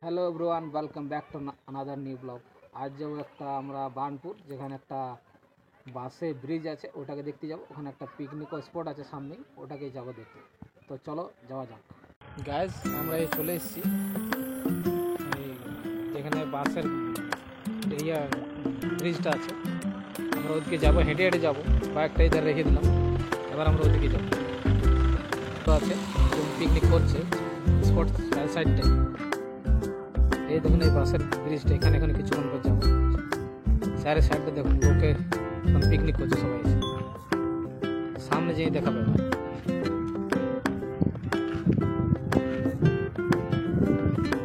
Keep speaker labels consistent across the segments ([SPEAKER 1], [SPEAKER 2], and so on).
[SPEAKER 1] Hello everyone, welcome back to another new blog. আজ যাবো আমরা বার্নপুর, যেখানে একটা বাসে ব্রিজ আছে, ওটাকে দেখতে যাব। ওখানে একটা পিকনিক স্পট আছে সামনেই, ওটাকেই যাব দেখতে। তো চলো যাওয়া যাক। গাইজ, আমরা এই চলে এসেছি যেখানে বাসের ব্রিজটা আছে। আমরা ওদিকে যাবো, হেঁটে হেঁটে যাবো। বাইকটা ইধার রেখে দিলাম, এবার আমরা ওদিকে যাবো। তো আছে পিকনিক করছে স্পট সাইডটাই। এই দেখুন এই বাসের ব্রিজটা, এখানে কিছুক্ষণ পর যাবো। চারের সাইডটা দেখুন, লোকে পিকনিক করছে সবাই। সামনে যেই দেখা পাবে,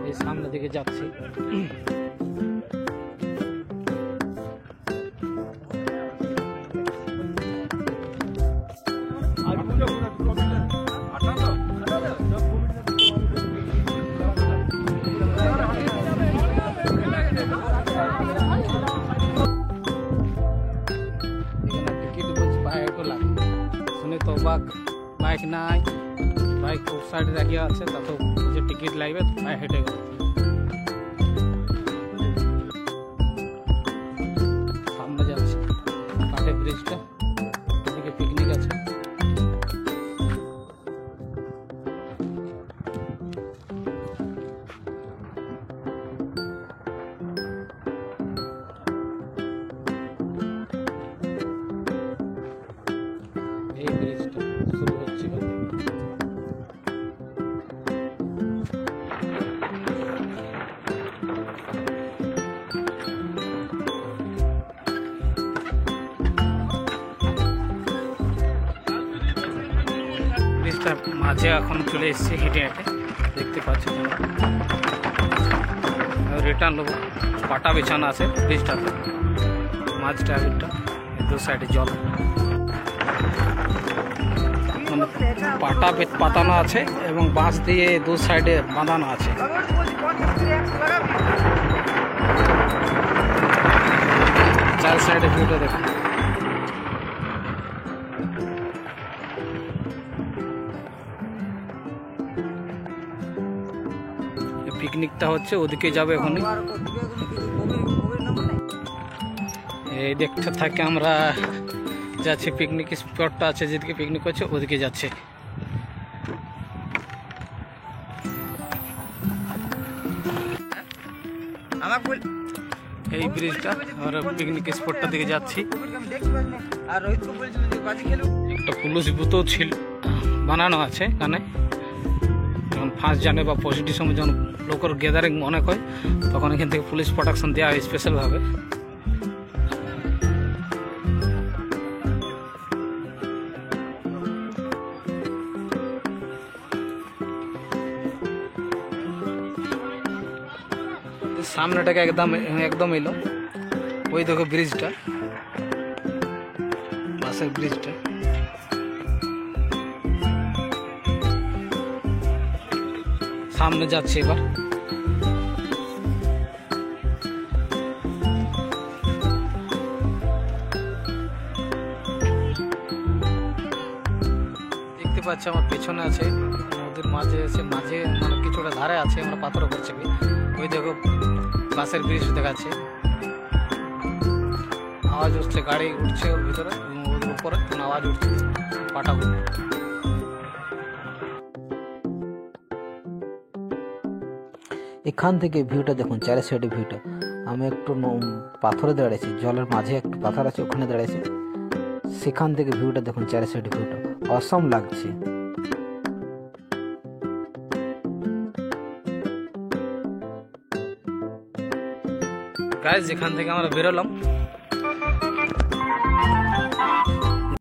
[SPEAKER 1] এই সামনে দিকে যাচ্ছি। শুনে তো বাইক নাই, বাইক সাইডে রাখিয়া আছে, তাতে যে টিকিট লাগবে তাই হেঁটে গেল। সামনে যাচ্ছে কাঠের ব্রিজটা, ওদিকে পিকনিক আছে। এই ব্রিজটা শুরু হচ্ছে ব্রিজটার মাঝে এখন চলে এসেছি হেঁটে হেঁটে, দেখতে পাচ্ছি। রিটার্ন লোক পাটা বিছানো আছে ব্রিজটাতে, মাঝটা দু সাইডে জল, পাটা পাতানো আছে এবং বাঁশ দিয়ে দু সাইডে বাঁধানো আছে। চার সাইডে ভিউটা দেখুন। পিকনিকটা হচ্ছে, ওদিকে যাবে এখন। এই দেখতে থাকে আমরা যাচ্ছি, পিকনিক স্পটটা আছে যেদিকে পিকনিক হচ্ছে ওদিকে যাচ্ছে। এই ব্রিজটা আমরা পিকনিক স্পটটা দিকে যাচ্ছি। একটা পুলিশ বুথও ছিল বানানো আছে এখানে, যখন 1 জানুয়ারি বা 25 ডিসেম্বর যখন লোকের গ্যাদারিং অনেক হয়, তখন এখান থেকে পুলিশ প্রোটেকশন দেওয়া হয় স্পেশালভাবে। সামনেটাকে একদম এলো, ওই দেখো ব্রিজটা, বাসের ব্রিজটা। সামনে যাচ্ছে এবার। দেখতে পাচ্ছি আমার পেছনে আছে, নদীর মাঝে আছে, মাঝে মানে কিছুটা ধারে আছে, আমরা পাথর উপর চেপে। ওই দেখো বাসের ব্রিজ দেখাচ্ছে, আওয়াজ উঠছে, গাড়ি উঠছে ওর ভিতরে, ওর উপরে আওয়াজ উঠছে পাটাগুলো। এখান থেকে ভিউটা দেখুন, চারের সাইডে ভিউটা। আমি একটু পাথরে দাঁড়িয়েছি, জলের মাঝে একটু পাথর আছে, ওখানে দাঁড়িয়েছি। সেখান থেকে ভিউটা দেখুন, চারের সাইডে ভিউটা অসম লাগছে। গাইজ, এখান থেকে আমরা বেরোলাম,